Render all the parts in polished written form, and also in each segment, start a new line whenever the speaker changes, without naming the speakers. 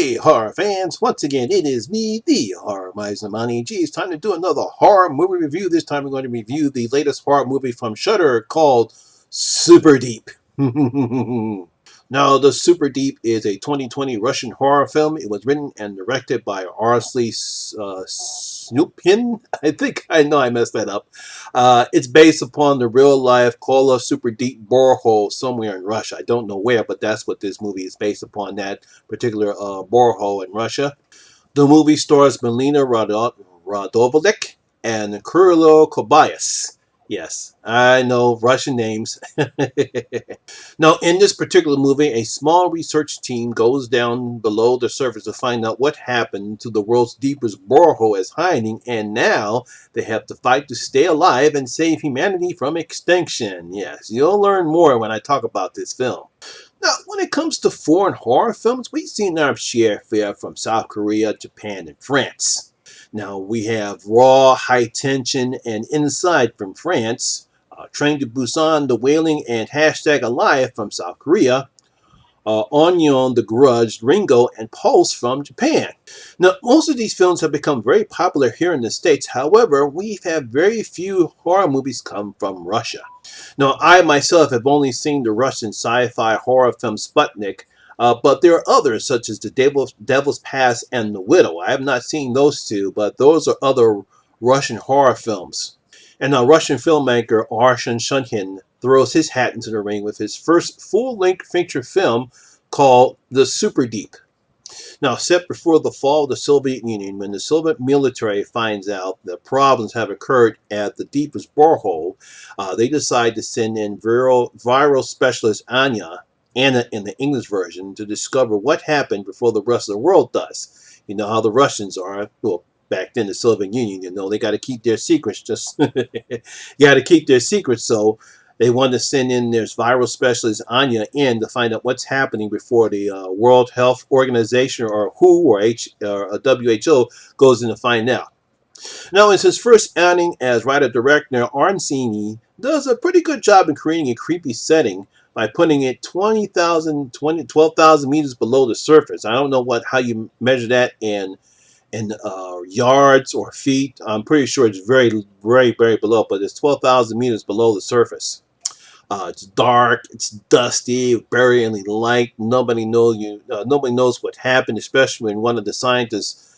Hey horror fans, once again it is me, the Horror Miser Money. Gee, it's time to do another horror movie review. This time we're going to review the latest horror movie from Shudder called Superdeep. Now, the Superdeep is a 2020 Russian horror film. It was written and directed by Arsly Snoopin. I know I messed that up. It's based upon the real-life Kola Superdeep borehole somewhere in Russia. I don't know where, but that's what this movie is based upon, that particular borehole in Russia. The movie stars Melina Radovalik and Kirilo Kobayas. Yes, I know Russian names. Now, in this particular movie, a small research team goes down below the surface to find out what happened to the world's deepest borehole as hiding, and now they have to fight to stay alive and save humanity from extinction. Yes, you'll learn more when I talk about this film. Now, when it comes to foreign horror films, we've seen our share fare from South Korea, Japan, and France. Now, we have Raw, High Tension, and Inside from France, Train to Busan, The Wailing, and Hashtag Alive from South Korea, Onion, The Grudge, Ringo, and Pulse from Japan. Now, most of these films have become very popular here in the States. However, we've had very few horror movies come from Russia. Now, I myself have only seen the Russian sci-fi horror film Sputnik, but there are others such as The Devil's Pass and The Widow. I have not seen those two, but those are other Russian horror films. And now Russian filmmaker Arshen Shunkin throws his hat into the ring with his first full-length feature film called The Superdeep. Now, set before the fall of the Soviet Union, when the Soviet military finds out that problems have occurred at the deepest borehole, they decide to send in viral specialist Anna in the English version, to discover what happened before the rest of the world does. You know how the Russians are. Well, back then the Soviet Union, they got to keep their secrets. Got to keep their secrets. So they wanted to send in their viral specialist Anya in to find out what's happening before the World Health Organization or WHO or WHO goes in to find out. Now, in his first outing as writer-director, Arnsini does a pretty good job in creating a creepy setting by putting it 12,000 meters below the surface. I don't know how you measure that in yards or feet. I'm pretty sure it's very, very, very below, but it's 12,000 meters below the surface. It's dark, it's dusty, barely any light. Nobody knows what happened, especially when one of the scientists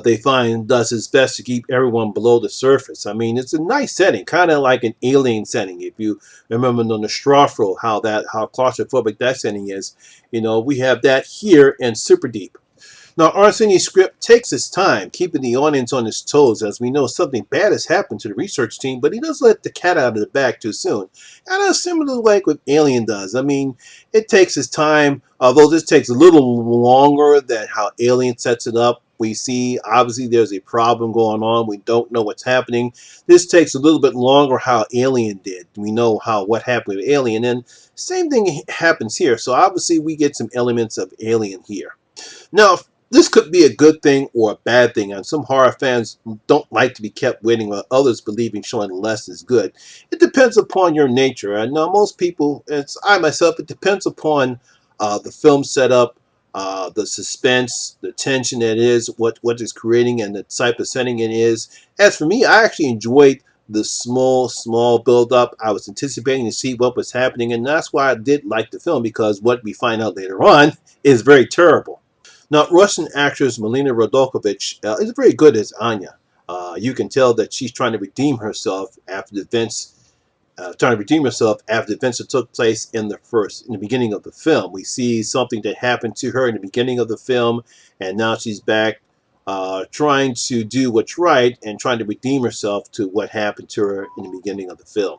they find does his best to keep everyone below the surface. I mean, it's a nice setting, kind of like an alien setting. If you remember on the Straffel, how claustrophobic that setting is, we have that here in Superdeep. Now, Arseni's script takes its time, keeping the audience on its toes, as we know something bad has happened to the research team, but he doesn't let the cat out of the bag too soon. And a similar like what Alien does. I mean, it takes its time, although this takes a little longer than how Alien sets it up. We see, obviously, there's a problem going on. We don't know what's happening. This takes a little bit longer how Alien did. We know what happened with Alien, and same thing happens here. So obviously, we get some elements of Alien here. Now, this could be a good thing or a bad thing, and some horror fans don't like to be kept waiting, while others believing showing less is good. It depends upon your nature. And now most people, I myself, it depends upon the film setup, the suspense, the tension that is, what it's creating, and the type of setting it is. As for me, I actually enjoyed the small build-up. I was anticipating to see what was happening, and that's why I did like the film, because what we find out later on is very terrible. Now, Russian actress Melina Radokovich is very good as Anya. You can tell that she's trying to redeem herself after the events. That took place in the beginning of the film. We see something that happened to her in the beginning of the film, and now she's back trying to do what's right and trying to redeem herself to what happened to her in the beginning of the film.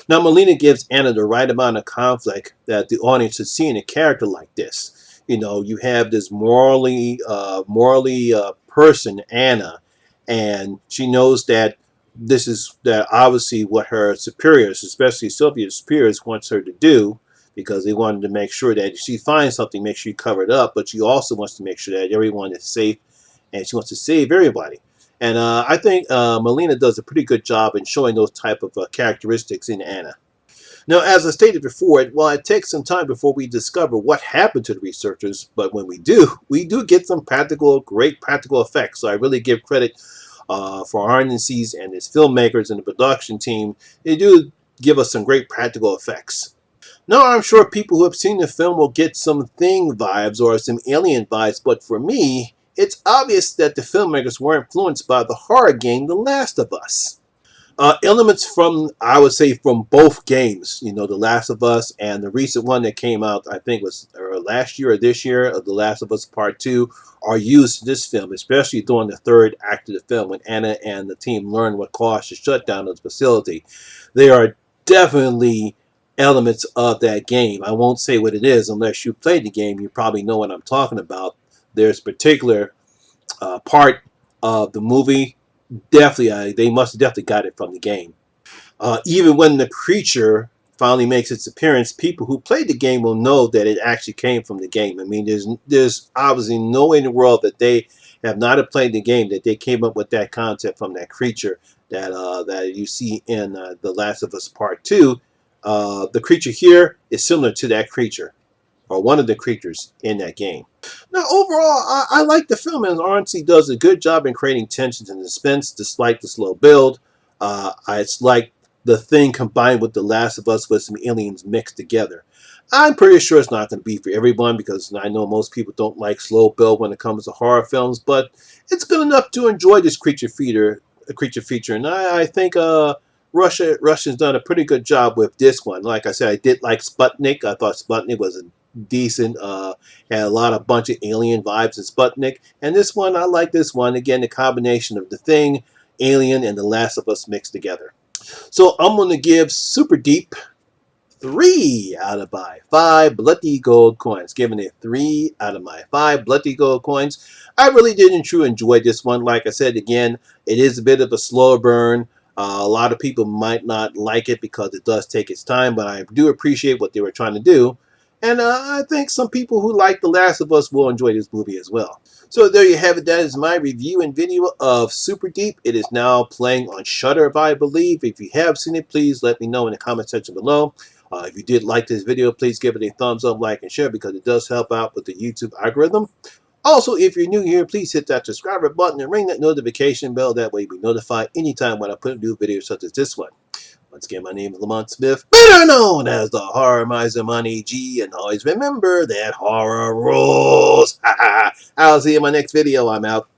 Now, Melina gives Anna the right amount of conflict that the audience should see in a character like this. You have this morally person, Anna, and she knows that that obviously what her superiors, especially Soviet superiors, wants her to do, because they wanted to make sure that if she finds something, make sure you cover it up. But she also wants to make sure that everyone is safe, and she wants to save everybody. And I think Melina does a pretty good job in showing those type of characteristics in Anna. Now, as I stated before, while it takes some time before we discover what happened to the researchers, but when we do get some great practical effects. So I really give credit for Ardencies and his filmmakers and the production team. They do give us some great practical effects. Now, I'm sure people who have seen the film will get some Thing vibes or some Alien vibes, but for me, it's obvious that the filmmakers were influenced by the horror game The Last of Us. Elements from, I would say, from both games, you know, The Last of Us and the recent one that came out, I think was last year or this year, of The Last of Us Part 2, are used in this film, especially during the third act of the film when Anna and the team learn what caused the shutdown of the facility. They are definitely elements of that game. I won't say what it is unless you played the game. You probably know what I'm talking about. There's a particular part of the movie. Definitely, they must have definitely got it from the game. Even when the creature finally makes its appearance, people who played the game will know that it actually came from the game. I mean, there's obviously no way in the world that they have not have played the game that they came up with that concept from that creature that you see in The Last of Us Part 2. The creature here is similar to that creature, or one of the creatures in that game. Now, overall, I like the film, and RNC does a good job in creating tensions and suspense despite the slow build. It's like the Thing combined with The Last of Us with some aliens mixed together. I'm pretty sure it's not going to be for everyone because I know most people don't like slow build when it comes to horror films, but it's good enough to enjoy this creature feature, and I think Russia's done a pretty good job with this one. Like I said, I did like Sputnik. I thought Sputnik was a decent, had a lot of bunch of alien vibes in Sputnik, and this one, I like this one. Again, the combination of the Thing, Alien, and The Last of Us mixed together. So I'm going to give Superdeep 3 out of my 5 bloody gold coins. Giving it 3 out of my 5 bloody gold coins. I really did truly enjoy this one. Like I said, again, it is a bit of a slow burn. A lot of people might not like it because it does take its time, but I do appreciate what they were trying to do. And I think some people who like The Last of Us will enjoy this movie as well. So there you have it. That is my review and video of Superdeep. It is now playing on Shudder, I believe. If you have seen it, please let me know in the comment section below. If you did like this video, please give it a thumbs up, like, and share because it does help out with the YouTube algorithm. Also, if you're new here, please hit that subscriber button and ring that notification bell. That way you'll be notified anytime when I put a new video such as this one. Once again, my name is Lamont Smith, better known as the Horror Miser Money G, and always remember that horror rules. I'll see you in my next video. I'm out.